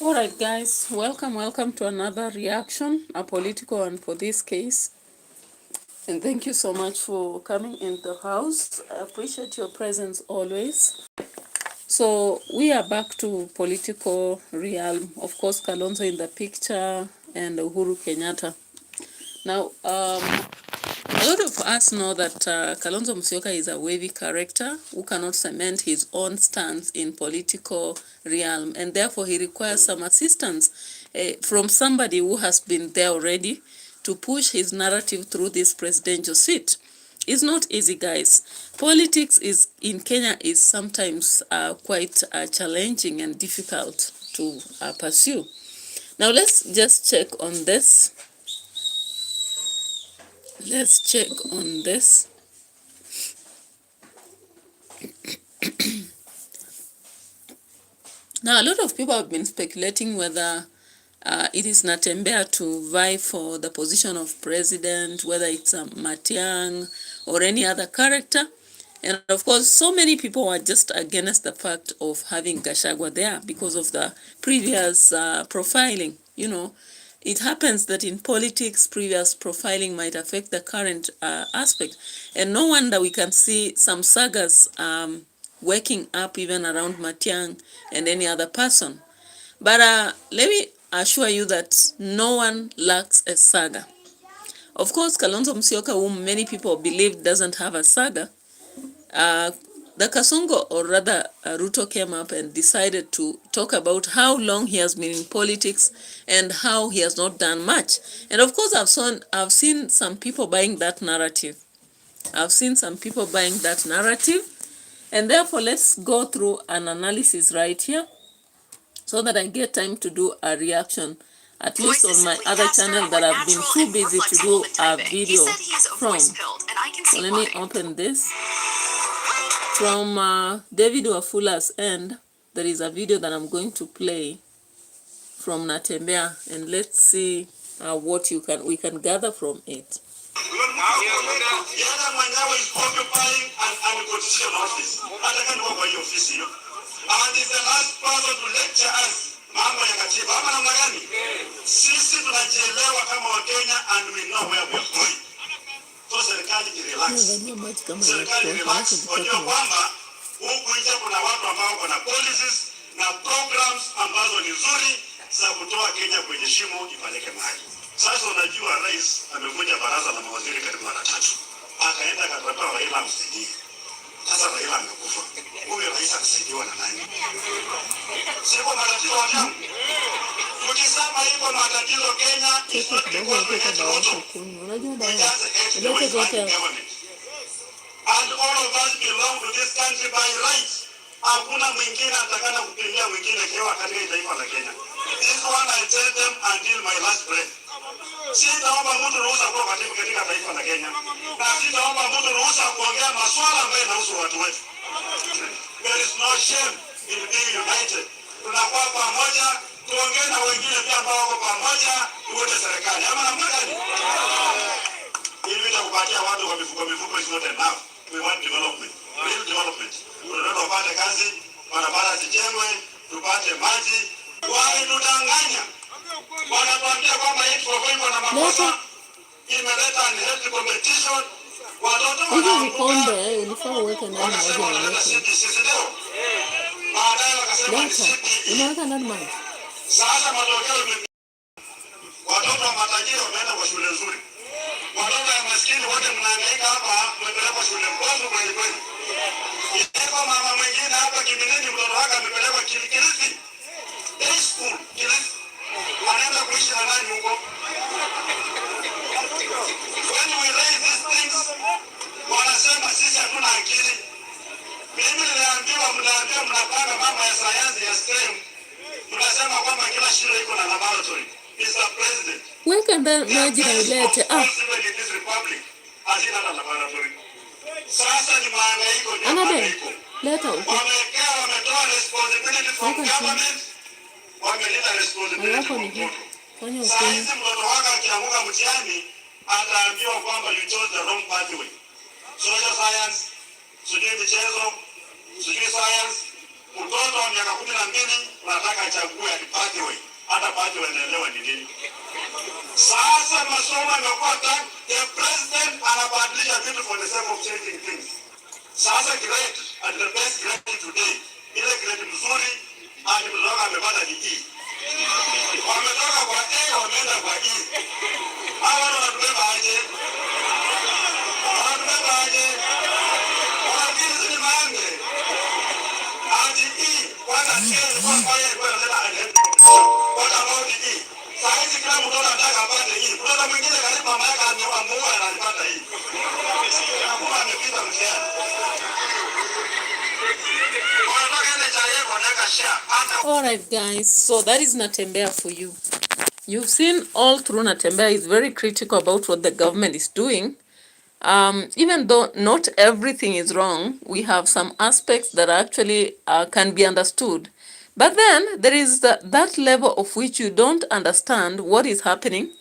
Alright guys, welcome to another reaction, a political one for this case. And thank you so much for coming in the house. I appreciate your presence always. So we are back to political realm. Of course, Kalonzo in the picture and Uhuru Kenyatta. Now, a lot of us know that Kalonzo Musyoka is a wavy character who cannot cement his own stance in political realm, and therefore he requires some assistance from somebody who has been there already to push his narrative through this presidential seat. It's not easy, guys. Politics in Kenya is sometimes quite challenging and difficult to pursue. Now let's just check on this. Let's check on this. Now, a lot of people have been speculating whether it is Natembeya to vie for the position of president, whether it's Matiang or any other character. And of course, so many people are just against the fact of having Gachagua there because of the previous profiling. You know, it happens that in politics, previous profiling might affect the current aspect. And no wonder we can see some sagas waking up even around Matiang and any other person. But let me assure you that no one lacks a saga. Of course, Kalonzo Musyoka, whom many people believe doesn't have a saga, the Kasongo, or rather Ruto, came up and decided to talk about how long he has been in politics and how he has not done much. And of course, I've seen some people buying that narrative. And therefore, let's go through an analysis right here so that I get time to do a reaction, at least on my other channel that I've been too busy to do a video from. So let me open this. From David Wafula's end, there is a video that I'm going to play from Natembeya, and let's see what we can gather from it. And is the last person to lecture us mambo ya katiba ama namna gani? Sisi tunajielewa kama Wakenya and we know where we are going. So serikali relax. Serikali relax. Wajua kwamba huku nje kuna watu ambao wana policies na programs ambazo ni nzuri za kutoa Kenya kwenye shimo ipeleke mahali. Sasa unajua rais amevunja baraza la mawaziri karibu mara 3. Akaenda akatoa Raila msaidie. Sasa Raila amekufa. Huyo rais anasaidiwa na nani? Siko matatizo wajamu. Ukisema hivyo matatizo Kenya, and all of us belong to this country by right. Hakuna mwingine atakana kupingia mwingine kiwa katika taifa la Kenya. This one I tell them until my last breath. Sitaomba mtu ruhusa kuwa katika taifa la Kenya. Na sitaomba mtu ruhusa kuongea masuala ambayo yanahusu watu wetu. There is no shame in being united. Tunakuwa pamoja, tuongee na wengine pia ambao wako pamoja, tuende serikali. Ama namna gani? Ili kupatia watu kwa mifuko is not enough. We want development. Real development. Tunataka tupate kazi, barabara zijengwe, tupate maji. Wale tutanganya. Wanatuambia kwamba hii tuko na makosa. Imeleta unhealthy competition. Hivi vikombe ulifaa uweke ndani maji ya moto. Unaweka ndani maji. Sasa matokeo ni watoto wa matajiri wameenda kwa shule nzuri. Watoto wa maskini wote mnahangaika hapa, mmepelekwa shule mbovu kweli kweli. Iko mama mwingine hapa Kiminini, mtoto wake amepelekwa Kilifi. Day school, Kilifi. Anaenda kuishi na nani huko? When we raise these things, wanasema sisi hatuna akili. Mimi niliambiwa mnapanga mambo ya sayansi ya STEM. Mnasema kwamba kila shule iko na laboratory. Mr. President. Weka ndani maji na ulete. Hazina laboratory. Sasa ni mahangaiko ndio mahangaiko. Leta huko. Wametoa responsibility from government. Wameleta responsibility from people. Sasa hizi mtoto wako akianguka mtihani ataambiwa kwamba you chose the wrong pathway. Social science, sijui michezo, sijui science. Mtoto wa miaka 12 unataka achague pathway. hata baadhi wanaelewa ni nini. Sasa masomo yamekuwa tangu the president anabadilisha vitu for the sake of changing things. Sasa grade at the best grade today, ile grade mzuri hadi mtoka amepata ni E. Wametoka kwa A wameenda kwa E. Hawa wanatubeba aje? Wanatubeba aje? Wanafikiri ni mange. Hadi E kwanza A kwa yeye kwa nasema what about E? Sasa kila mtu anataka apate E. Kuna mwingine karibu mama yake ameamua anapata E. Anakuwa amepita mtihani. Alright guys, so that is Natembea for you. You've seen all through Natembea is very critical about what the government is doing. Even though not everything is wrong, we have some aspects that actually can be understood. But then there is that level of which you don't understand what is happening.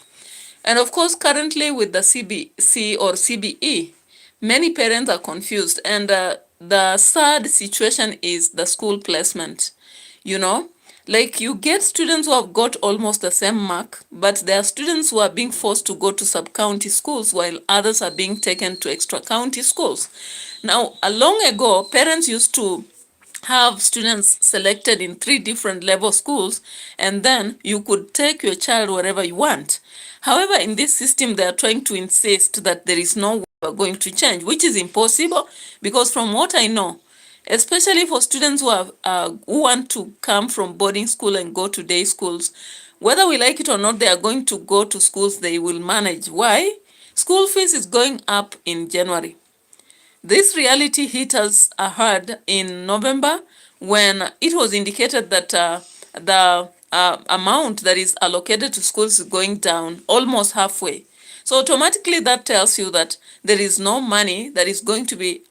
And of course, currently with the CBC or CBE, many parents are confused. And the sad situation is the school placement. You know, like you get students who have got almost the same mark, but there are students who are being forced to go to sub-county schools while others are being taken to extra-county schools. Now, long ago, parents used to have students selected in 3 different level schools, and then you could take your child wherever you want. However, in this system, they are trying to insist that there is no way we are going to change, which is impossible because from what I know, especially for students who want to come from boarding school and go to day schools, whether we like it or not, they are going to go to schools they will manage. Why? School fees is going up in January. This reality hit us hard in November when it was indicated that the amount that is allocated to schools is going down almost halfway. So automatically that tells you that there is no money that is going to be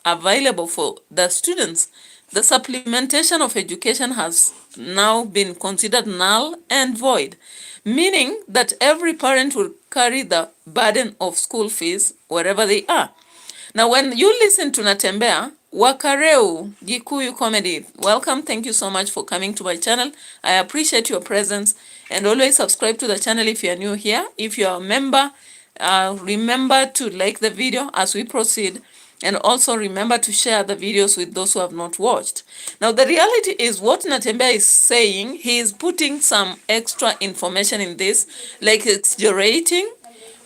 available for the students. The supplementation of education has now been considered null and void, meaning that every parent will carry the burden of school fees wherever they are. Now, when you listen to Natembea, Wakareu, Gikuyu Comedy, welcome. Thank you so much for coming to my channel. I appreciate your presence, and always subscribe to the channel if you are new here. If you are a member, remember to like the video as we proceed, and also remember to share the videos with those who have not watched. Now, the reality is what Natembea is saying, he is putting some extra information in this, like exaggerating,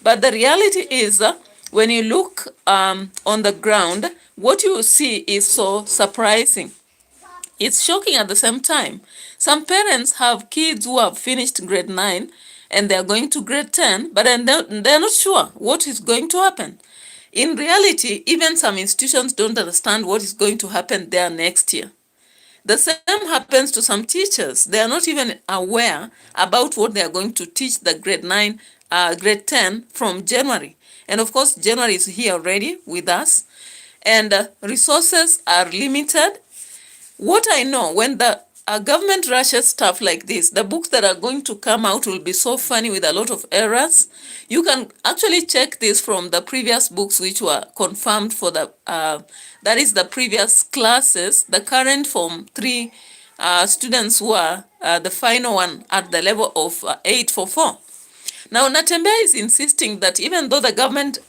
but the reality is when you look on the ground, what you see is so surprising. It's shocking at the same time. Some parents have kids who have finished grade 9 and they're going to grade 10, but they're not sure what is going to happen. In reality, even some institutions don't understand what is going to happen there next year. The same happens to some teachers. They are not even aware about what they are going to teach the grade 9, grade 10 from January. And of course, January is here already with us, and resources are limited. What I know, when the government rushes stuff like this, the books that are going to come out will be so funny with a lot of errors. You can actually check this from the previous books which were confirmed for the, that is the previous classes, the current Form 3 students who are the final one at the level of 844. Now, Natembea is insisting that even though the government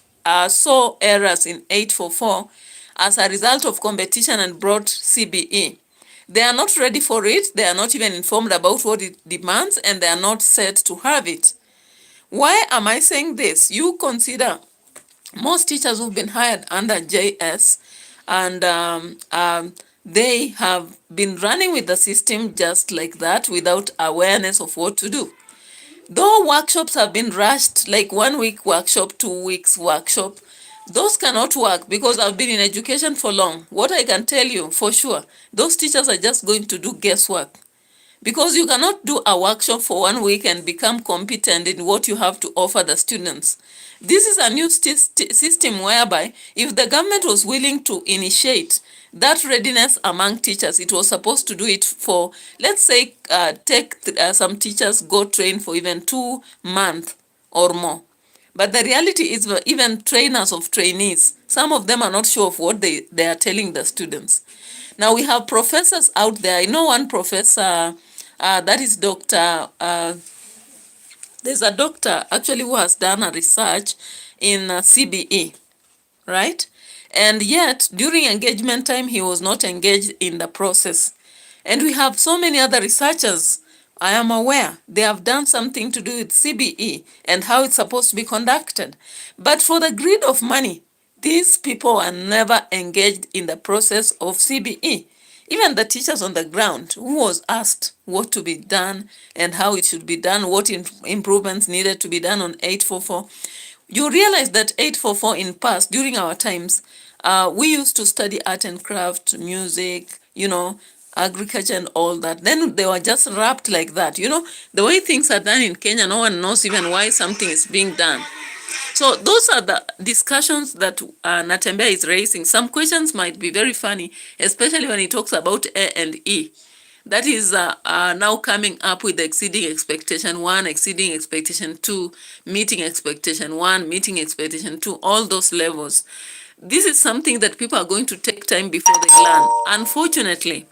saw errors in 844 as a result of competition and brought CBE, they are not ready for it, they are not even informed about what it demands, and they are not set to have it. Why am I saying this? You consider most teachers who've been hired under JS, and they have been running with the system just like that without awareness of what to do. Though workshops have been rushed, like 1 week workshop, 2 weeks workshop, those cannot work because I've been in education for long. What I can tell you for sure, those teachers are just going to do guesswork. Because you cannot do a workshop for 1 week and become competent in what you have to offer the students. This is a new system whereby if the government was willing to initiate that readiness among teachers, it was supposed to do it for, let's say, take some teachers go train for even 2 months or more. But the reality is even trainers of trainees, some of them are not sure of what they are telling the students. Now we have professors out there. I know one professor, that is Dr. There's a doctor actually who has done a research in CBE, right? And yet, during engagement time, he was not engaged in the process. And we have so many other researchers, I am aware, they have done something to do with CBE and how it's supposed to be conducted. But for the greed of money, these people are never engaged in the process of CBE. Even the teachers on the ground who was asked what to be done and how it should be done, what improvements needed to be done on 844, you realize that 844 in past, during our times, we used to study art and craft, music, agriculture and all that. Then they were just wrapped like that. The way things are done in Kenya, no one knows even why something is being done. So those are the discussions that Natembeya is raising. Some questions might be very funny, especially when he talks about A and E. That is now coming up with exceeding expectation 1, exceeding expectation 2, meeting expectation 1, meeting expectation 2, all those levels. This is something that people are going to take time before they learn. Unfortunately,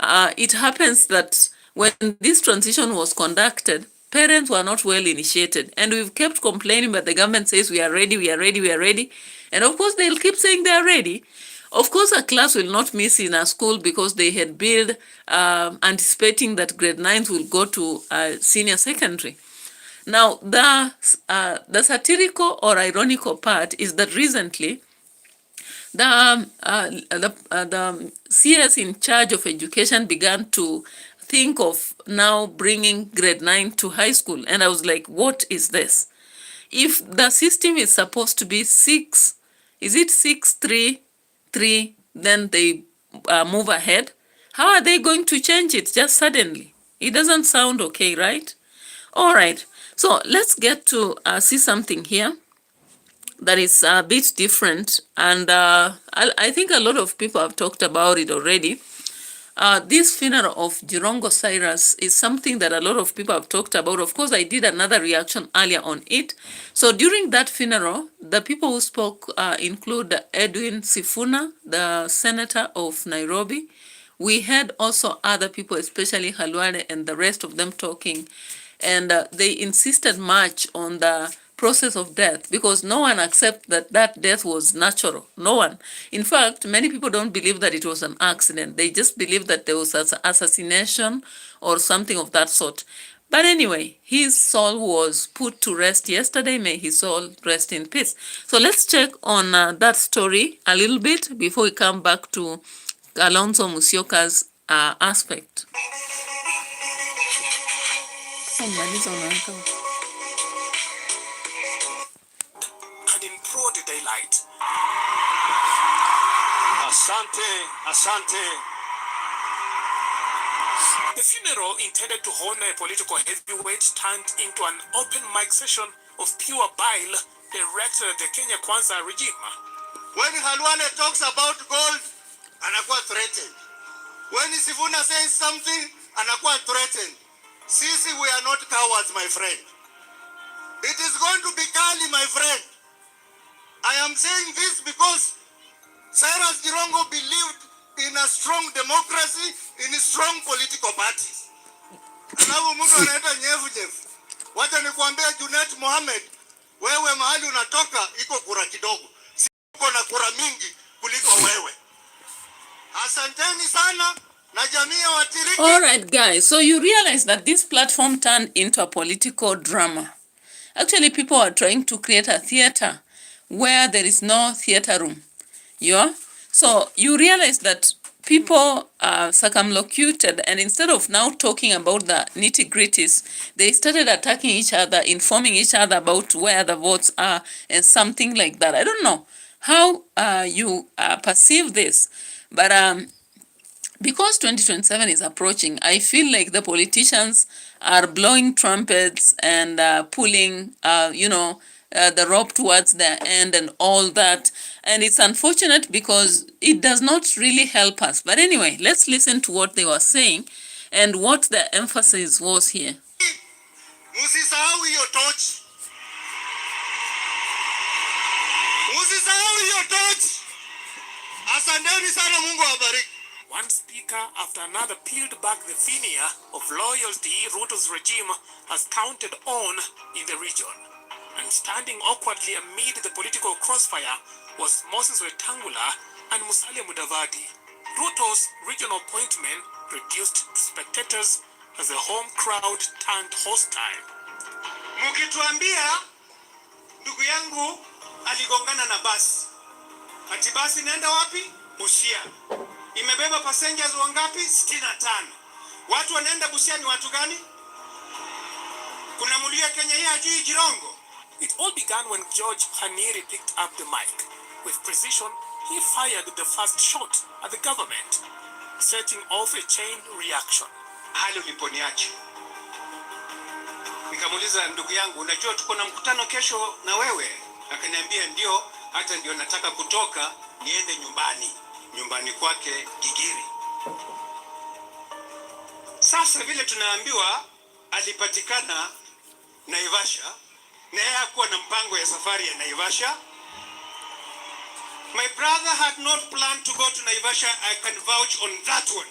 it happens that when this transition was conducted, parents were not well initiated. And we've kept complaining, but the government says we are ready, we are ready, we are ready. And of course, they'll keep saying they are ready. Of course, a class will not miss in a school because they had built anticipating that grade 9s will go to senior secondary. Now, the satirical or ironical part is that recently, the CS in charge of education began to think of now bringing grade 9 to high school. And I was like, what is this? If the system is supposed to be 6, is it 6, 3, 3, then they move ahead? How are they going to change it just suddenly? It doesn't sound okay, right? All right. So let's get to see something here that is a bit different. And I think a lot of people have talked about it already. This funeral of Jirongo Cyrus is something that a lot of people have talked about. Of course, I did another reaction earlier on it. So during that funeral, the people who spoke include Edwin Sifuna, the senator of Nairobi. We had also other people, especially Halwale and the rest of them talking. And they insisted much on the process of death because no one accepts that that death was natural. No one. In fact, many people don't believe that it was an accident. They just believe that there was an assassination or something of that sort. But anyway, his soul was put to rest yesterday. May his soul rest in peace. So let's check on that story a little bit before we come back to Kalonzo Musyoka's aspect. Somebody's on uncle. And in broad daylight. Asante, asante. The funeral intended to honor a political heavyweight turned into an open mic session of pure bile directed at the Kenya Kwanza regime. When Halwale talks about gold, anakuwa threatened. When Sifuna says something, anakuwa threatened. Sisi, we are not cowards, my friend. It is going to be Kali, my friend. I am saying this because Cyrus Jirongo believed in a strong democracy, in strong political parties. Alafu mtu anaita nyevu. Wacha nikuambia Junet Mohamed, wewe mahali unatoka iko kura kidogo. Siko na kura mingi kuliko wewe. Asanteni sana. All right, guys. So you realize that this platform turned into a political drama. Actually, people are trying to create a theater where there is no theater room. Yeah? So you realize that people are circumlocuted, and instead of now talking about the nitty-gritties, they started attacking each other, informing each other about where the votes are and something like that. I don't know how you perceive this, but because 2027 is approaching, I feel like the politicians are blowing trumpets and pulling, the rope towards their end and all that. And it's unfortunate because it does not really help us. But anyway, let's listen to what they were saying and what the emphasis was here. Musisahau hiyo torch. Musisahau hiyo torch. Asanteni sana, Mungu awabariki. One speaker after another peeled back the veneer of loyalty Ruto's regime has counted on in the region. And standing awkwardly amid the political crossfire was Moses Wetangula and Musalia Mudavadi. Ruto's regional appointment reduced to spectators as the home crowd turned hostile. Mukituambia ndugu yangu aligongana na basi. Ati basi nenda wapi? Busia. Imebeba passengers wangapi? 65. Watu wanaenda Busia ni watu gani? Kuna mulia Kenya hii ajui Jirongo. It all began when George Haniri picked up the mic. With precision, he fired the first shot at the government, setting off a chain reaction. Hali uliponiacha. Nikamuuliza ndugu yangu, unajua tuko na mkutano kesho na wewe? Akaniambia ndio, hata ndio nataka kutoka niende nyumbani kwake Gigiri. Sasa vile tunaambiwa alipatikana Naivasha, na yeye hakuwa na mpango ya safari ya Naivasha. My brother had not planned to go to Naivasha. I can vouch on that one.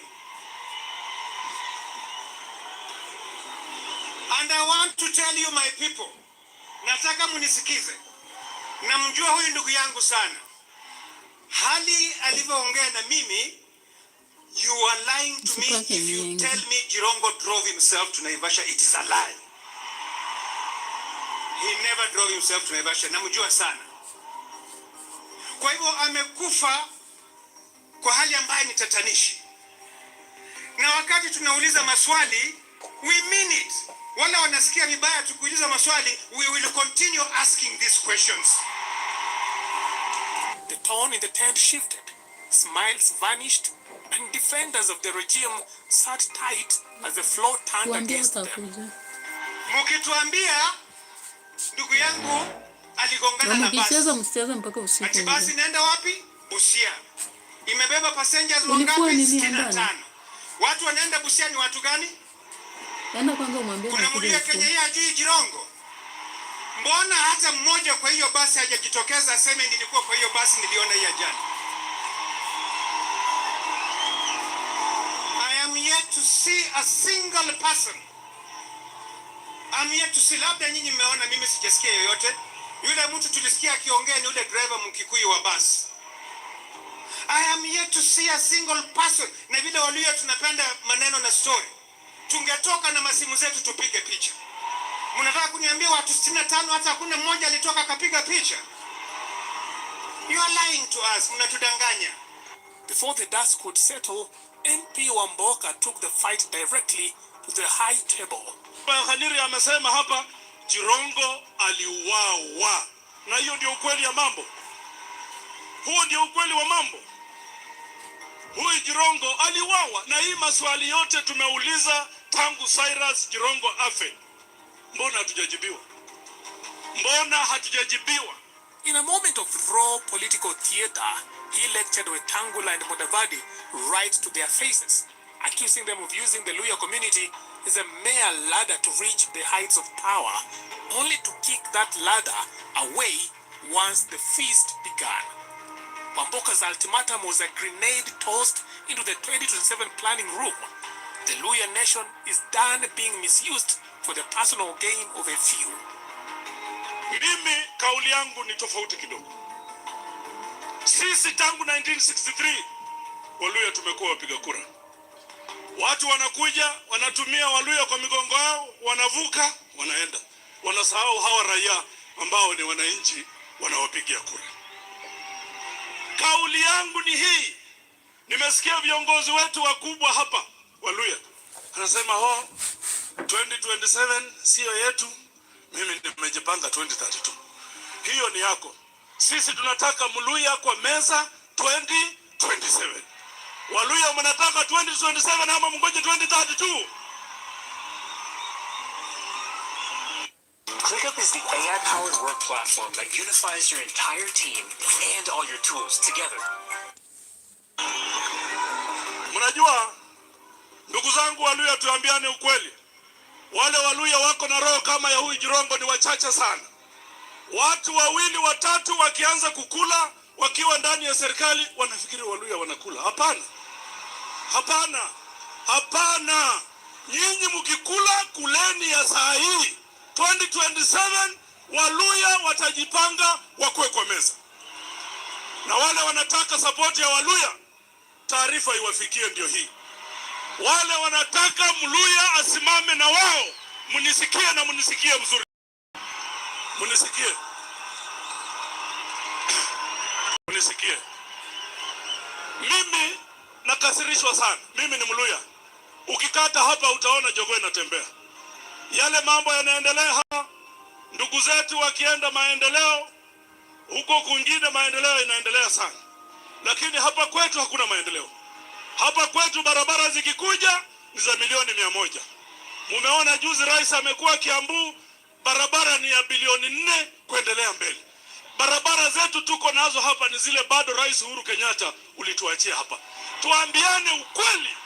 And I want to tell you my people, nataka munisikize. Namjua huyu ndugu yangu sana. Hali alivyoongea na mimi, you are lying to me if you tell me Jirongo drove himself to Naivasha. It is a lie. He never drove himself to Naivasha. Namjua sana. Kwa hivyo amekufa kwa hali ambayo ni tatanishi. Na wakati tunauliza maswali, we mean it. Wala wanasikia vibaya tukuuliza maswali, we will continue asking these questions. The tone in the tent shifted, smiles vanished, and defenders of the regime sat tight as the floor turned against them. Mukituambia ndugu yangu aligongana na basi. Ati basi nenda wapi? Busia. Imebeba passengers wangapi? 65. Watu wanaenda Busia ni watu gani? Kuna mulia Kenya hii ajui Jirongo. Mbona hata mmoja kwa hiyo basi hajajitokeza aseme nilikuwa kwa hiyo basi niliona hii ajali? I am yet to see a single person. I'm yet to see, labda nyinyi mmeona, mimi sijasikia yoyote. Yule mtu tulisikia akiongea ni yule driver Mkikuyu wa basi. I am yet to see a single person. Na vile walio tunapenda maneno na story. Tungetoka na masimu zetu tupige picha. Mnataka kuniambia watu 65 hata hakuna mmoja alitoka akapiga picha? You are lying to us. Mnatudanganya. Before the dust could settle, MP Wamboka took the fight directly to the high table. Haniri amesema hapa Jirongo aliuawa. Na hiyo ndio ukweli ya mambo. Huo ndio ukweli wa mambo. Huyu Jirongo aliuawa, na hii maswali yote tumeuliza tangu Cyrus Jirongo afe. Mbona hatujajibiwa? In a moment of raw political theater, he lectured Wetangula and Mudavadi right to their faces, accusing them of using the Luhya community as a mere ladder to reach the heights of power, only to kick that ladder away once the feast began. Wamboka's ultimatum was a grenade tossed into the 2027 planning room. The Luhya nation is done being misused for the personal gain of a few. Mimi kauli yangu ni tofauti kidogo. Sisi tangu 1963 Waluhya tumekuwa wapiga kura. Watu wanakuja, wanatumia Waluhya kwa migongo yao, wanavuka, wanaenda. Wanasahau hawa raia ambao ni wananchi wanawapigia kura. Kauli yangu ni hii. Nimesikia viongozi wetu wakubwa hapa Waluhya anasema 2027 sio yetu. Mimi nimejipanga 2032. Hiyo ni yako. Sisi tunataka Mluhya kwa meza 2027. Waluhya mnataka 2027 ama mngoje 2032? ClickUp is the AI-powered work platform that unifies your entire team and all your tools together. Mnajua, ndugu zangu Waluhya, tuambiane ukweli. Wale Waluhya wako na roho kama ya huyu Jirongo ni wachache sana. Watu wawili watatu wakianza kukula wakiwa ndani ya serikali wanafikiri Waluhya wanakula. Hapana. Hapana. Hapana. Nyinyi mkikula kuleni ya saa hii. 2027 Waluya watajipanga wakue kwa meza. Na wale wanataka support ya Waluya, taarifa iwafikie ndio hii. Wale wanataka Mluya asimame na wao, munisikie na munisikie mzuri. Munisikie. Munisikie. Mimi nakasirishwa sana. Mimi ni Mluya. Ukikata hapa utaona jogoo inatembea. Yale mambo yanaendelea hapa. Ndugu zetu wakienda maendeleo, huko kwingine maendeleo inaendelea sana. Lakini hapa kwetu hakuna maendeleo. Hapa kwetu barabara zikikuja ni za milioni 100. Mumeona juzi rais amekuwa Kiambu, barabara ni ya bilioni 4 kuendelea mbele. Barabara zetu tuko nazo hapa ni zile bado Rais Uhuru Kenyatta ulituachia hapa. Tuambiane ukweli.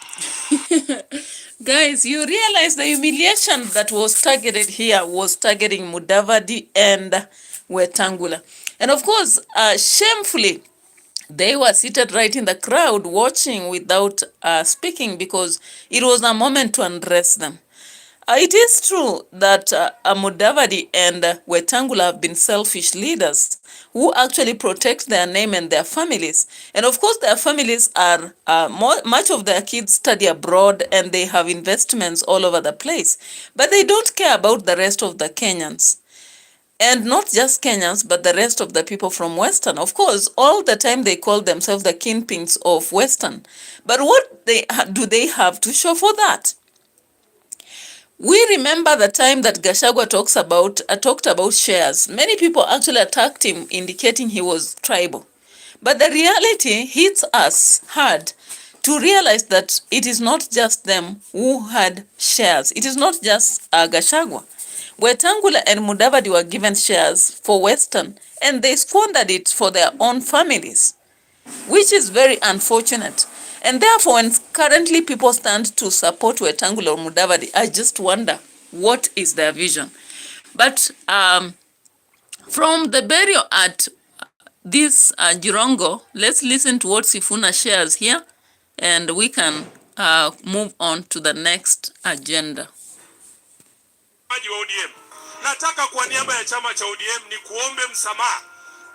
Guys, you realize the humiliation that was targeted here was targeting Mudavadi and Wetangula. And of course, shamefully, they were seated right in the crowd watching without speaking because it was a moment to undress them. It is true that Mudavadi and Wetangula have been selfish leaders who actually protect their name and their families. And of course, their families are, much of their kids study abroad and they have investments all over the place. But they don't care about the rest of the Kenyans. And not just Kenyans, but the rest of the people from Western. Of course, all the time they call themselves the kingpins of Western. But what do they have to show for that? We remember the time that Gachagua talked about shares. Many people actually attacked him, indicating he was tribal. But the reality hits us hard to realize that it is not just them who had shares. It is not just Gachagua. Wetangula and Mudavadi were given shares for Western, and they squandered it for their own families, which is very unfortunate. And therefore, when currently people stand to support Wetangula or Mudavadi, I just wonder, what is their vision? But from the burial at this Jirongo, let's listen to what Sifuna shares here, and we can move on to the next agenda. ODM. Nataka kwa niaba ya chama cha ODM ni kuombe msamaha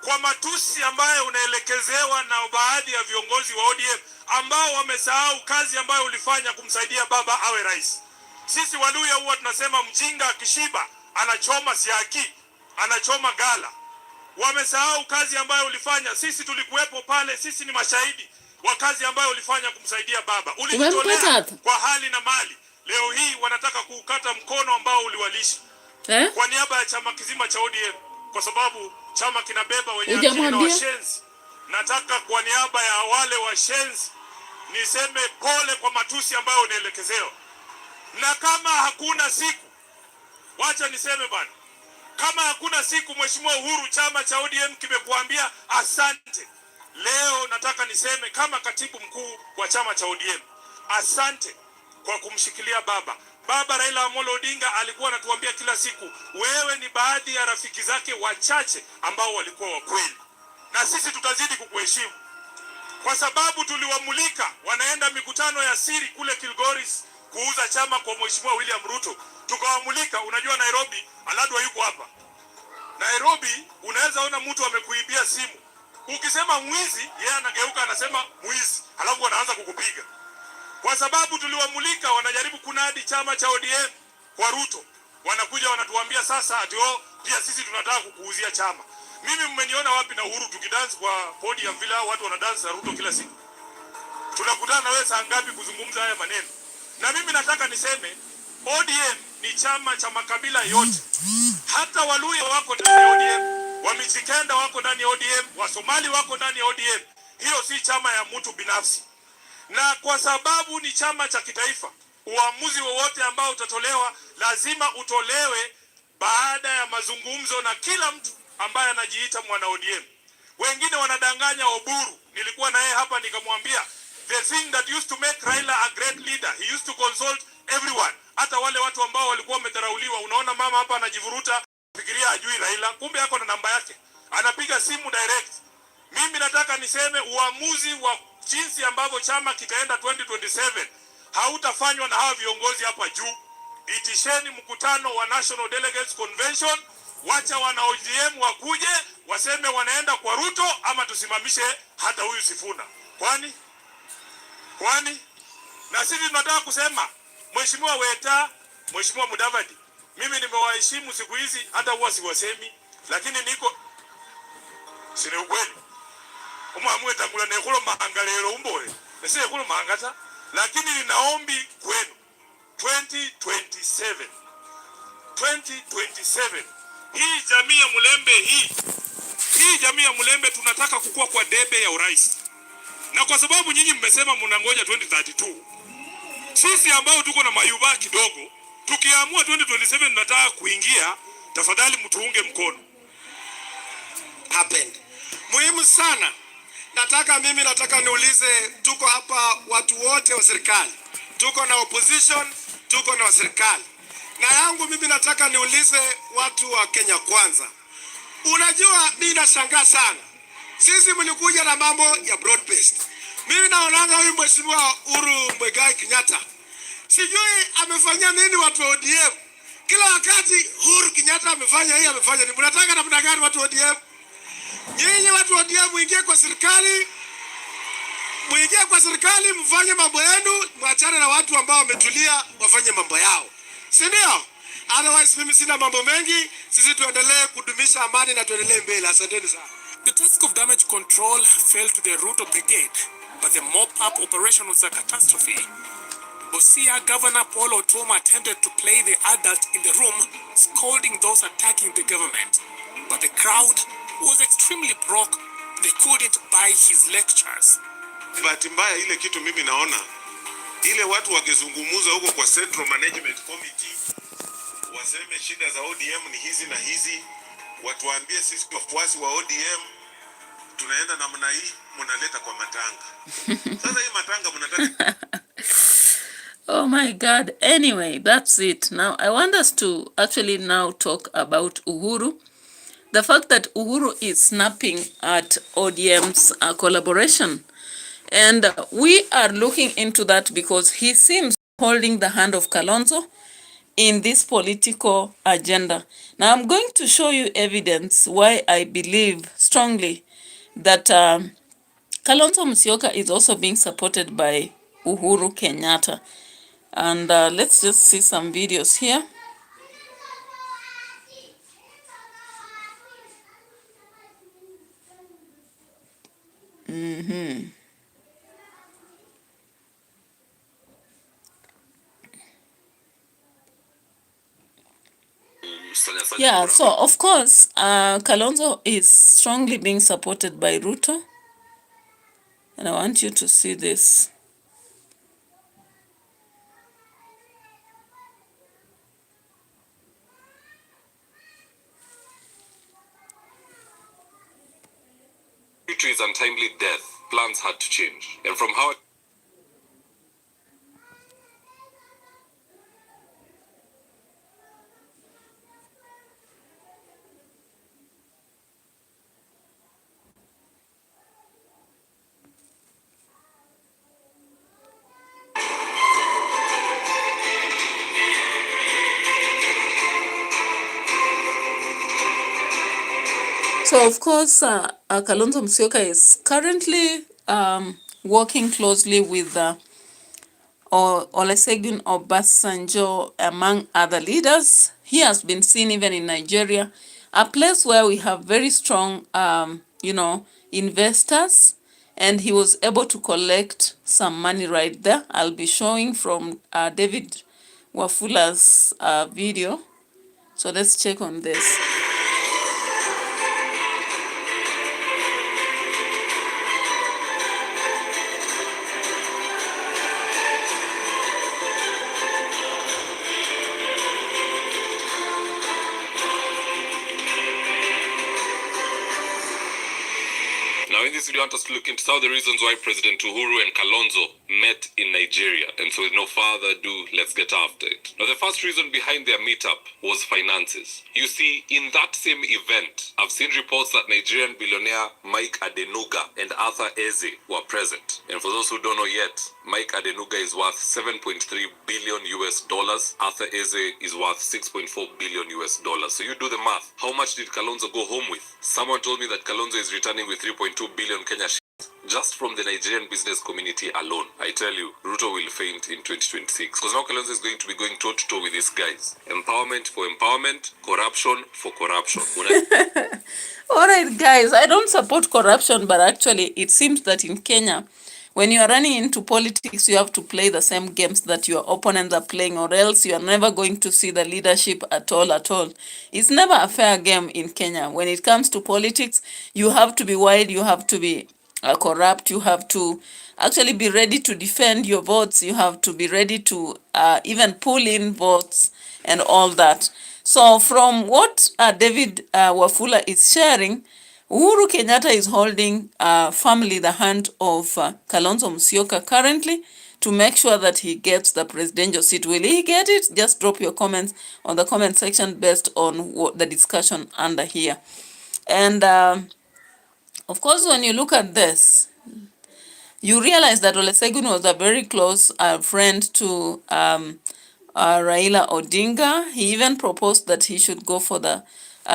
kwa matusi ambayo unaelekezewa na baadhi ya viongozi wa ODM ambao wamesahau kazi ambayo ulifanya kumsaidia baba awe rais. Sisi Waluya huwa tunasema mjinga akishiba anachoma siaki, anachoma gala. Wamesahau kazi ambayo ulifanya. Sisi tulikuwepo pale, sisi ni mashahidi wa kazi ambayo ulifanya kumsaidia baba. Ulijitolea kwa hali na mali. Leo hii wanataka kuukata mkono ambao uliwalisha. Kwa niaba ya chama kizima cha ODM, kwa sababu chama kinabeba wenyewe na washenzi. Nataka kwa niaba ya wale washenzi niseme pole kwa matusi ambayo unaelekezewa. Na kama hakuna siku, wacha niseme bana, kama hakuna siku Mheshimiwa Uhuru chama cha ODM kimekuambia asante. Leo nataka niseme kama katibu mkuu wa chama cha ODM, asante kwa kumshikilia baba. Baba Raila Amolo Odinga alikuwa anatuambia kila siku, wewe ni baadhi ya rafiki zake wachache ambao walikuwa wa kweli. Na sisi tutazidi kukuheshimu. Kwa sababu tuliwamulika wanaenda mikutano ya siri kule Kilgoris kuuza chama kwa Mheshimiwa William Ruto. Tukawamulika, unajua Nairobi, Aladwa yuko hapa. Nairobi unaweza ona mtu amekuibia simu. Ukisema mwizi, yeye anageuka anasema mwizi, alafu anaanza kukupiga. Kwa sababu tuliwamulika wanajaribu kunadi chama cha ODM kwa Ruto. Wanakuja wanatuambia sasa ati pia sisi tunataka kukuuzia chama. Mimi mmeniona wapi na Uhuru tukidance kwa podium vile watu wanadance na Ruto kila siku? Tunakutana na wewe saa ngapi kuzungumza haya maneno? Na mimi nataka niseme ODM ni chama cha makabila yote. Hata Waluya wako ndani ya ODM, Wamijikenda wako ndani ya ODM, Wasomali wako ndani ya ODM. Hiyo si chama ya mtu binafsi. Na kwa sababu ni chama cha kitaifa, uamuzi wowote ambao utatolewa lazima utolewe baada ya mazungumzo na kila mtu ambaye anajiita mwana ODM. Wengine wanadanganya Oburu. Nilikuwa na yeye hapa nikamwambia, the thing that used to make Raila a great leader, he used to consult everyone. Hata wale watu ambao walikuwa wamedharauliwa. Unaona mama hapa anajivuruta, fikiria ajui Raila, kumbe yako na namba yake. Anapiga simu direct. Mimi nataka niseme uamuzi wa jinsi ambavyo chama kitaenda 2027 hautafanywa na hawa viongozi hapa juu. Itisheni mkutano wa National Delegates Convention, wacha wana ODM wakuje waseme wanaenda kwa Ruto, ama tusimamishe hata huyu Sifuna. Kwani na sisi tunataka kusema Mheshimiwa Weta, Mheshimiwa Mudavadi, mimi nimewaheshimu siku hizi, hata huwa siwasemi, lakini niko sine ukweli. Umamwe takula nekolo maangalero umbole. Nese nekolo maangata, lakini ninaombi kwenu 2027. Hii jamii ya Mulembe hii jamii ya Mulembe tunataka kukua kwa debe ya urais. Na kwa sababu nyinyi mmesema mnangoja 2032. Sisi ambao tuko na mayuba kidogo, tukiamua 2027 tunataka kuingia, tafadhali mtuunge mkono. Happened. Muhimu sana. Nataka niulize, tuko hapa watu wote wa serikali. Tuko na opposition, tuko na serikali. Na yangu mimi nataka niulize watu wa Kenya Kwanza. Unajua mimi nashangaa sana. Sisi mlikuja na mambo ya broad based. Mimi naonanga huyu Mheshimiwa Uhuru Muigai Kenyatta, sijui amefanya nini watu wa ODM. Kila wakati Uhuru Kenyatta amefanya hii, amefanya nini. Mnataka namna gani watu wa ODM? Nyinyi watu wa ODM muingie kwa serikali, mfanye mambo yenu, mwachane na watu ambao wametulia wafanye mambo yao. Si ndio? Otherwise mimi sina mambo mengi, sisi tuendelee kudumisha amani na tuendelee mbele. Asanteni sana. The task of damage control fell to the Ruto brigade, but the mop-up operation was a catastrophe. Busia Governor Paul Otuoma attempted to play the adult in the room, scolding those attacking the government. But the crowd was extremely broke. They couldn't buy his lectures. Bahati mbaya ile kitu mimi naona, ile watu wakizungumuza huko kwa Central Management Committee, waseme shida za ODM ni hizi na hizi, watuambie sisi wafuasi wa ODM tunaenda namna hii, mnaleta kwa matanga. Sasa hii matanga mnataka Oh my God. Anyway, that's it. Now, I want us to actually now talk about Uhuru. The fact that Uhuru is snapping at ODM's collaboration. And we are looking into that because he seems holding the hand of Kalonzo in this political agenda. Now, I'm going to show you evidence why I believe strongly that Kalonzo Musyoka is also being supported by Uhuru Kenyatta. And let's just see some videos here. Yeah, so of course, Kalonzo is strongly being supported by Ruto. And I want you to see this. Due to his untimely death, plans had to change. And from how So, of course, Kalonzo Musyoka is currently working closely with Olusegun Obasanjo, among other leaders. He has been seen even in Nigeria, a place where we have very strong, investors, and he was able to collect some money right there. I'll be showing from David Wafula's video. So let's check on this. Now in this video, I want us to look into some of the reasons why President Uhuru and Kalonzo met in Nigeria, and so with no further ado, let's get after it. Now, the first reason behind their meetup was finances. You see, in that same event, I've seen reports that Nigerian billionaire Mike Adenuga and Arthur Eze were present. And for those who don't know yet, Mike Adenuga is worth $7.3 billion US dollars. Arthur Eze is worth $6.4 billion US dollars. So you do the math. How much did Kalonzo go home with? Someone told me that Kalonzo is returning with 3.2 billion Kenya just from the Nigerian business community alone. I tell you, Ruto will faint in 2026. Because now Kalonzo is going to be going toe-to-toe with these guys. Empowerment for empowerment, corruption for corruption. All right, guys, I don't support corruption, but actually it seems that in Kenya, when you are running into politics, you have to play the same games that your opponents are playing, or else you are never going to see the leadership at all. It's never a fair game in Kenya. When it comes to politics, you have to be wide, you have to be corrupt, you have to actually be ready to defend your votes, you have to be ready to even pull in votes and all that. So from what David Wafula is sharing, Uhuru Kenyatta is holding firmly the hand of Kalonzo Musyoka currently to make sure that he gets the presidential seat. Will he get it? Just drop your comments on the comment section based on what the discussion under here. And of course, when you look at this, you realize that Olusegun was a very close friend to Raila Odinga. He even proposed that he should go for the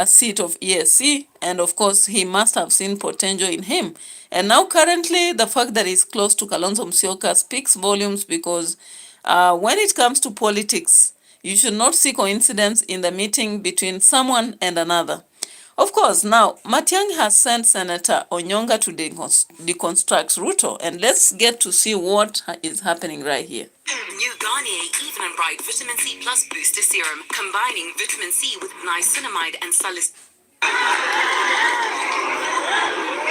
seat of ESC, and of course he must have seen potential in him. And now currently the fact that he's close to Kalonzo Musyoka speaks volumes, because when it comes to politics, you should not see coincidence in the meeting between someone and another. Of course, now Matiang'i has sent Senator Onyonga to deconstruct Ruto, and let's get to see what is happening right here. New Garnier Even and Bright Vitamin C Plus Booster Serum, combining vitamin C with niacinamide and salicylate.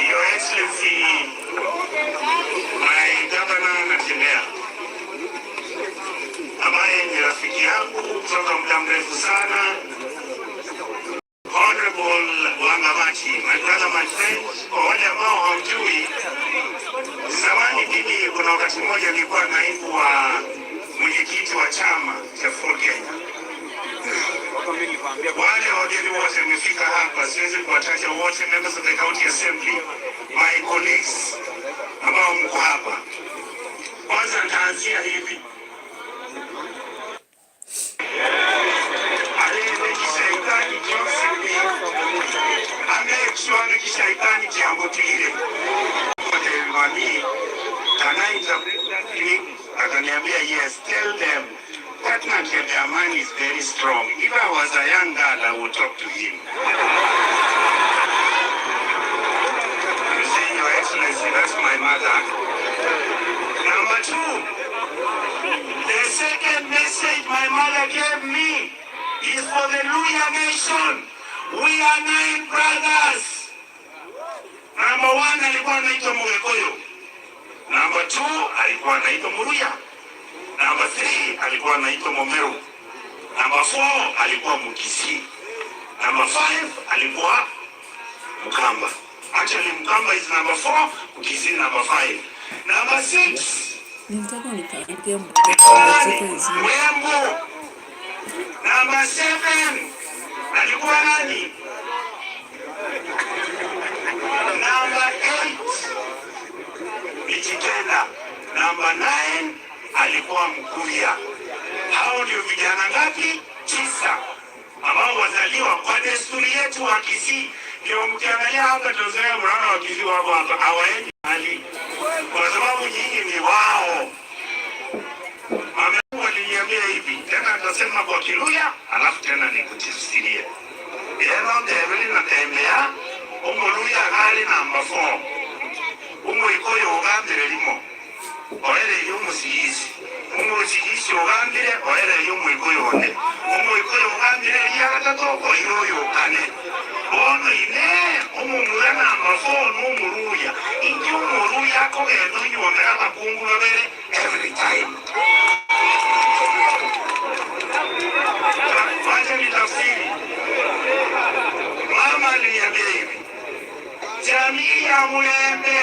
Your Excellency, my governor anatembea, ambaye ni rafiki yangu kutoka muda mrefu sana, Honorable Wangamachi, my brother, my friend. Kwa wale ambao hawajui, zamani mimi kuna wakati mmoja nilikuwa naibu wa mwenyekiti wa chama cha Ford Kenya. Wale wageni wote wamefika hapa, siwezi kuwataja wote, members of the county assembly, my colleagues ambao mko hapa. Kwanza nitaanzia hivi. Kishaitani jambo tile mami akaniambia, yes, tell them that their man is very strong. If I was a young girl, I would talk to him. You see, Your Excellency, that's my mother. Number two, the second message my mother gave me is for the Luya nation. We are 9 brothers. Number 1 alikuwa anaitwa Mugekuyu. Number 2 alikuwa anaitwa Muruya. Number 3 alikuwa anaitwa Momeru. Number 4 alikuwa Mukisi. Number 5 alikuwa Mukamba. Actually, Mukamba is number 4, Mukisi number 5. Number 6 Wembu. Number 7 alikuwa nani? Number 8 Mijikenda. Number 9 alikuwa Mkuria. Hao ndio vijana ngapi? 9 ambao wazaliwa kwa desturi yetu wa Kisii. Ndio mkiangalia hapa tuzoea mnaona wa Kisii wako hapa hawaendi mahali, kwa sababu nyinyi ni wao. Mama aliniambia hivi, tena atasema kwa Kiluya, alafu tena nikutafsirie. Yeno ndebeli na tembea, Luya gali number 4. Ikoyo ugambire limo. Oere y'omusiyisi. Omusiyisi ugambire, oere y'omwikoyo one. Ikoyo ugambire ya gatatu, oyo kane. Ono ine, Luya number 4 n'Omuluya. Injo Omuluya ko gendo nyomera makungu babere every time. Wacha nitafsiri. Mama aliniambia hivi, jamii ya Mulembe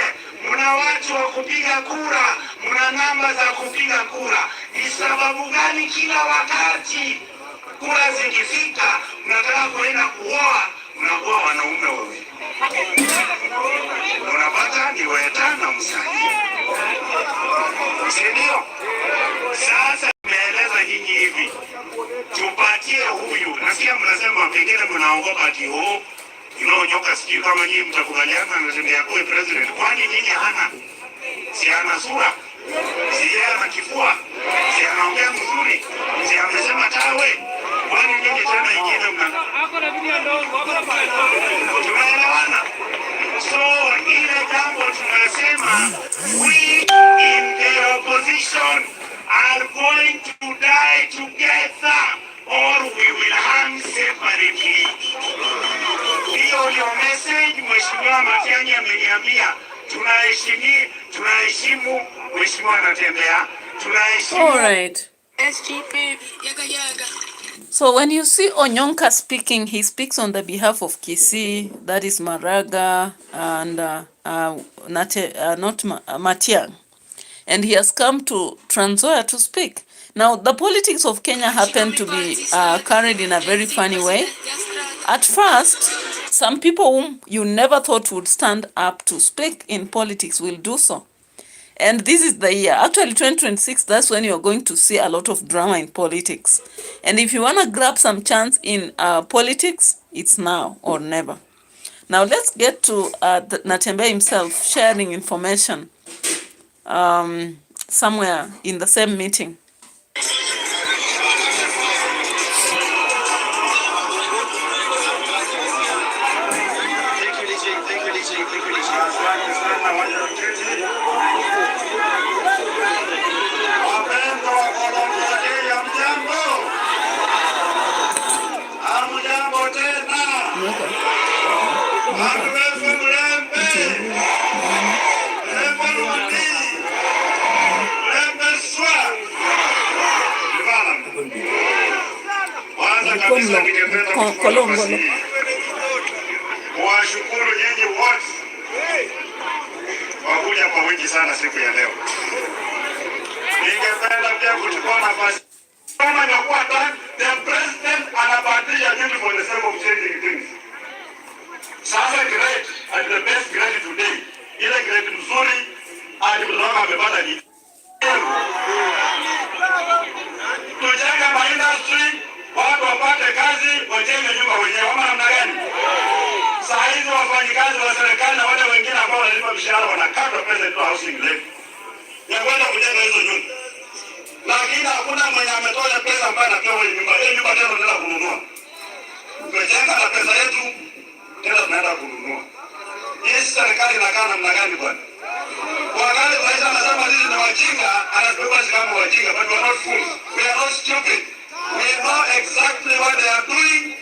Mna watu wa kupiga kura, mna namba za kupiga kura. Ni sababu gani kila wakati kura zikifika mnataka kwenda kuoa, mnaoa wanaume wawili? Unapata ni wetana msanii. Sindio? Sasa tumeeleza nyinyi hivi, tupatie huyu. Nasikia mnasema pengine mnaogopa ati nyoka sijui kama nyinyi mtakubaliana na tembea kwa president. Kwani nyinyi hana? Si ana sura? Si yeye ana kifua? Si anaongea mzuri? Si amesema tawe? Kwani nyinyi tena ingine mna? Tunaelewana? So ile jambo tunasema, we in the opposition are going to die together or we will hang separately. Hiyo ndio message Mheshimiwa Matiang'i ameniambia. Tunaheshimu Mheshimiwa anatembea. All right. So when you see Onyonka speaking, he speaks on the behalf of Kisii, that is Maraga, and not Matiang'i. And he has come to Trans Nzoia to speak. Now, the politics of Kenya happen to be carried in a very funny way. At first, some people whom you never thought would stand up to speak in politics will do so. And this is the year. Actually, 2026, that's when you're going to see a lot of drama in politics. And if you want to grab some chance in politics, it's now or never. Now, let's get to Natembeya himself sharing information somewhere in the same meeting. KALONZO. Washukuru nyinyi wote wakuja kwa wingi sana siku ya leo. Ningependa pia kuchukua nafasi kama inakuwa the president anabadilisha vitu for the sake of changing things. Sasa great and the best great today. Ile great nzuri alikuwa amepata ni tujenga industry, watu wapate kazi, wajenge nyumba wenyewe. Kama namna gani? Saa hizi wafanyikazi wa serikali na wale wengine ambao wanalipa mishahara wanakatwa pesa tu housing levy ya kwenda kujenga hizo nyumba. Lakini hakuna mwenye ametoa pesa ambayo anapewa hiyo nyumba. Hiyo nyumba tena tunaenda kununua. Tumejenga na pesa yetu tena tunaenda kununua. Hii serikali inakaa namna gani bwana? Wakati rais anasema sisi ni wajinga, anatupa kama wajinga, but we are not fools. We are not stupid. We know exactly what they are doing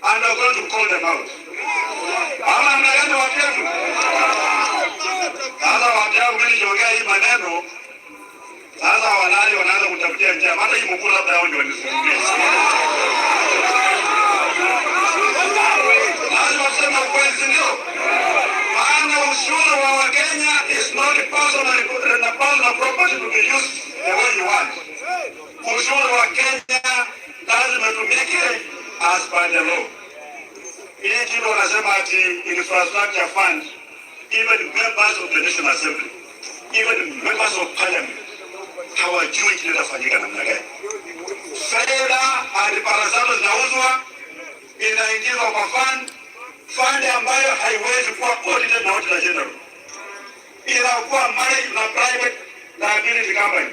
and we are going to call them out. Ama mnagani watu wetu? Sasa watu wangu mimi niongea hii maneno. Sasa walali wanaanza kutafutia njia. Hata hii mkuu labda hao ndio wanisumbua. Lazima tuseme kweli, ndio? Maana ushuru wa Wakenya is not personal property to be used the way you want. Ushuru wa Kenya lazima tumike as per the law. Hii kitu wanasema ati infrastructure fund, even members of the National Assembly, even members of Parliament, hawajui kinachofanyika namna gani. Fedha hadi parasato zinauzwa, inaingizwa kwa fund ambayo haiwezi kuwa audited na auditor general. Inakuwa managed na private liability company.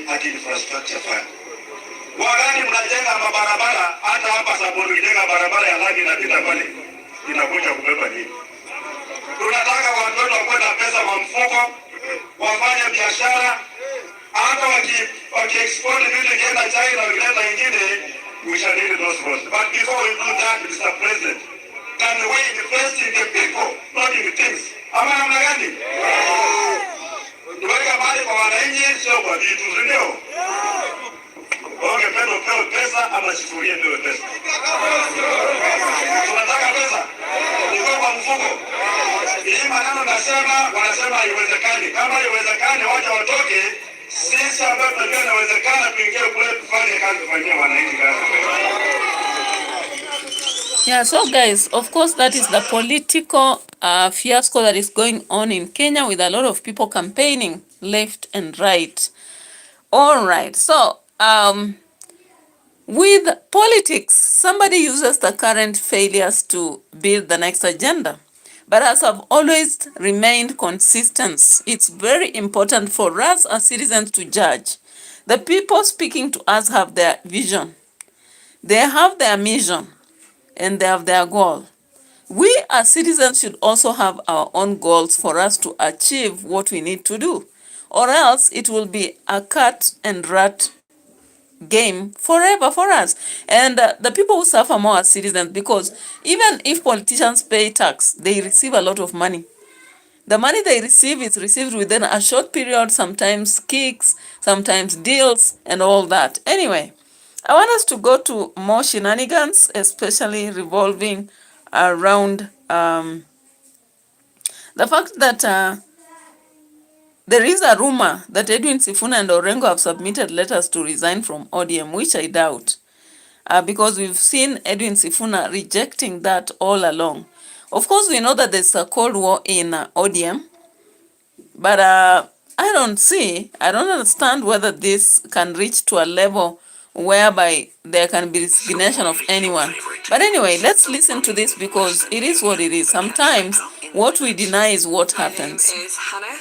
Ati infrastructure fund. Wakati mnajenga mabarabara, hata hapa Saboni mnajenga barabara ya lami inapita pale, inakuja kubeba nini? Tunataka watu wetu wakuwe na pesa kwa mfuko, wafanye biashara, hata waki-export vitu kienda China na vileta ingine, we shall need those roads. But before we do that, Mr. President, can we invest in the people, not in things? Ama namna gani? Tuweka mali kwa wananchi, sio kwa vitu, ndio? Ungependa upewe pesa ama sifurie ndio pesa? Tunataka pesa. Ndio kwa mfuko. Hii maneno nasema, wanasema haiwezekani. Kama haiwezekani, wacha watoke. Sisi ambao tunajua inawezekana tuingie kule tufanye kazi, tufanyie wananchi kazi. Yeah, so guys, of course, that is the political fiasco that is going on in Kenya with a lot of people campaigning left and right. All right, so with politics, somebody uses the current failures to build the next agenda. But as I've always remained consistent, it's very important for us as citizens to judge. The people speaking to us have their vision. They have their mission and they have their goal. We as citizens should also have our own goals for us to achieve what we need to do, or else it will be a cat and rat game forever for us. And the people who suffer more are citizens, because even if politicians pay tax, they receive a lot of money. The money they receive is received within a short period, sometimes kicks, sometimes deals, and all that. Anyway, I want us to go to more shenanigans, especially revolving around the fact that there is a rumor that Edwin Sifuna and Orengo have submitted letters to resign from ODM, which I doubt, because we've seen Edwin Sifuna rejecting that all along. Of course, we know that there's a cold war in ODM, but I don't understand whether this can reach to a level whereby there can be resignation of anyone. But anyway, let's listen to this, because it is what it is. Sometimes what we deny is what happens. My name is Hannah.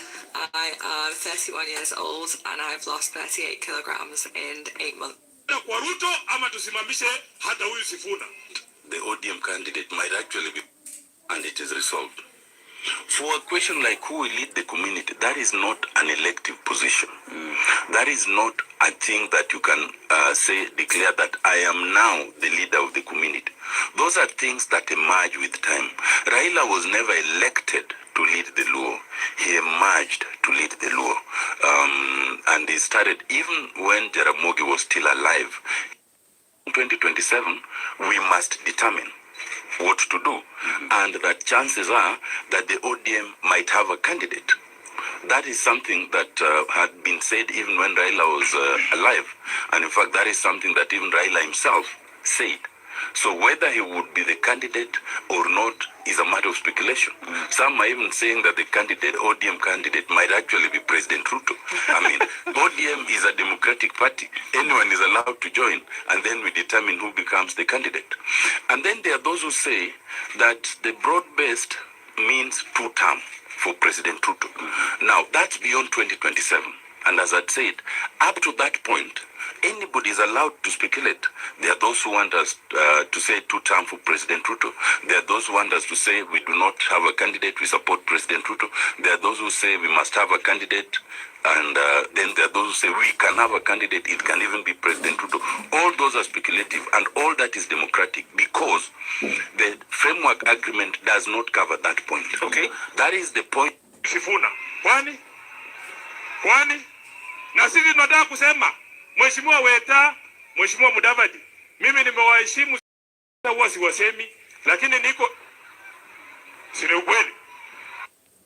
I am 31 years old and I've lost 38 kilograms in 8 months. The ODM candidate might actually be, and it is resolved. For a question like who will lead the community, that is not an elective position. That is not a thing that you can declare that I am now the leader of the community. Those are things that emerge with time. Raila was never elected to lead the Luo. He emerged to lead the Luo. And he started even when Jaramogi was still alive. In 2027, we must determine what to do, and that chances are that the ODM might have a candidate. That is something that had been said even when Raila was alive, and in fact that is something that even Raila himself said. So whether he would be the candidate or not is a matter of speculation. Some are even saying that the candidate, ODM candidate, might actually be President Ruto. I mean, ODM is a democratic party. Anyone is allowed to join, and then we determine who becomes the candidate. And then there are those who say that the broad-based means 2-term for President Ruto. Now, that's beyond 2027. And as I said, up to that point, anybody is allowed to speculate. There are those who want us to say 2-term for President Ruto. There are those who want us to say we do not have a candidate, we support President Ruto. There are those who say we must have a candidate, and then there are those who say we can have a candidate, it can even be President Ruto. All those are speculative, and all that is democratic, because the framework agreement does not cover that point. Okay? That is the point. Sifuna, kwani na sisi tunataka kusema Mheshimiwa Weta, Mheshimiwa Mudavadi, mimi nimewaheshimu huwa siwasemi, lakini niko sina ukweli.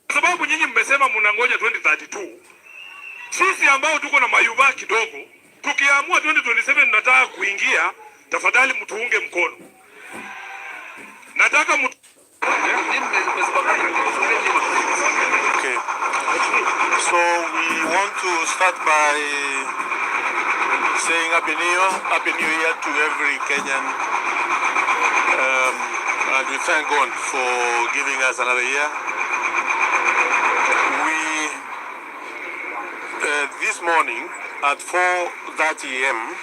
Kwa sababu nyinyi mmesema mnangoja 2032. Sisi ambao tuko na mayuba kidogo, tukiamua 2027 nataka kuingia, tafadhali mtuunge mkono. Nataka Okay. So we want to start by saying Happy New Year to every Kenyan, and we thank God for giving us another year. We, this morning at 4:30 a.m.,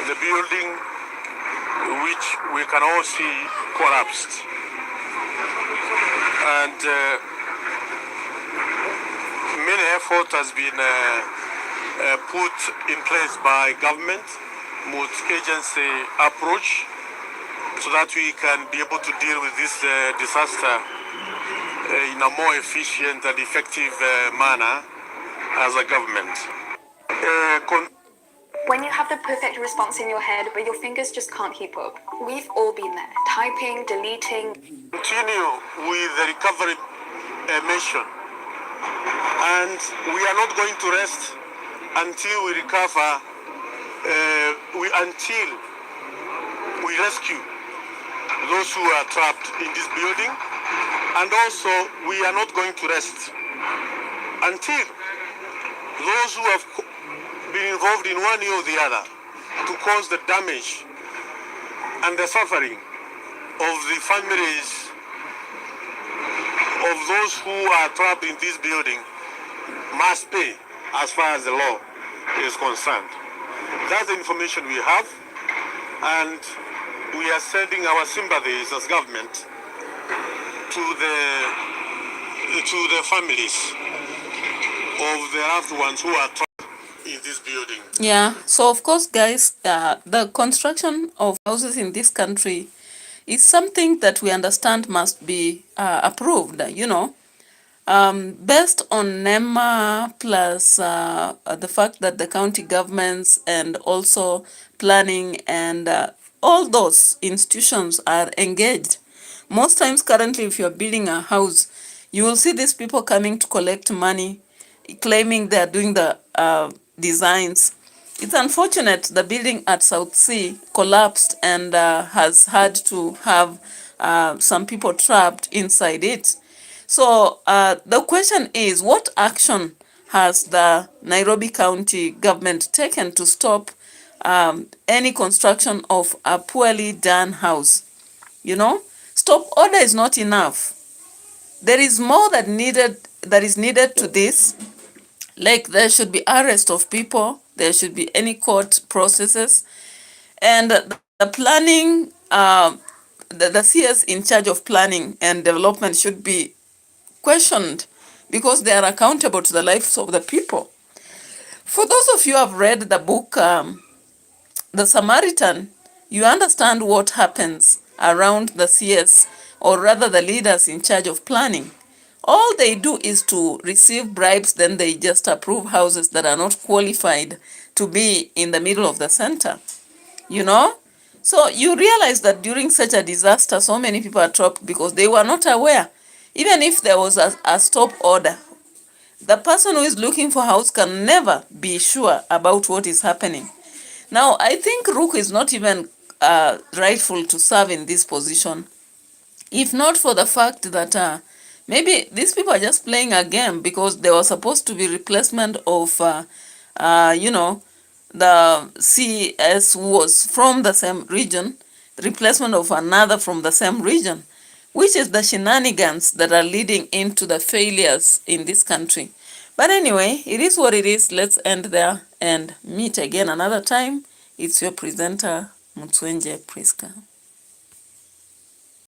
the building which we can all see collapsed, and many effort has been put in place by government, multi-agency approach, so that we can be able to deal with this disaster in a more efficient and effective manner as a government. When you have the perfect response in your head, but your fingers just can't keep up. We've all been there, typing, deleting. Continue with the recovery mission, and we are not going to rest until we recover, until we rescue those who are trapped in this building, and also we are not going to rest until those who have been involved in one way or the other to cause the damage and the suffering of the families of those who are trapped in this building must pay as far as the law is concerned. That's the information we have, and we are sending our sympathies as government to the families of the loved ones who are trapped in this building. Yeah, so of course, guys, the construction of houses in this country is something that we understand must be approved, you know, based on NEMA plus the fact that the county governments and also planning and all those institutions are engaged. Most times currently, if you're building a house, you will see these people coming to collect money, claiming they're doing the designs. It's unfortunate the building at South Sea collapsed and has had to have some people trapped inside it. So the question is, what action has the Nairobi County government taken to stop any construction of a poorly done house? You know, stop order is not enough. There is more that is needed to this. Like there should be arrest of people, there should be any processes, and the planning, the CS in charge of planning and development should be questioned because they are accountable to the lives of the people. For those of you who have read the book, The Samaritan, you understand what happens around the CS, or rather the leaders in charge of planning. All they do is to receive bribes, then they just approve houses that are not qualified to be in the middle of the center, you know? So you realize that during such a disaster, so many people are trapped because they were not aware. Even if there was a stop order, the person who is looking for a house can never be sure about what is happening. Now, I think Ruku is not even rightful to serve in this position, if not for the fact that maybe these people are just playing a game because there was supposed to be replacement of, you know, the CS was from the same region, replacement of another from the same region, which is the shenanigans that are leading into the failures in this country. But anyway, it is what it is. Let's end there and meet again another time. It's your presenter, Mutswenje Priska.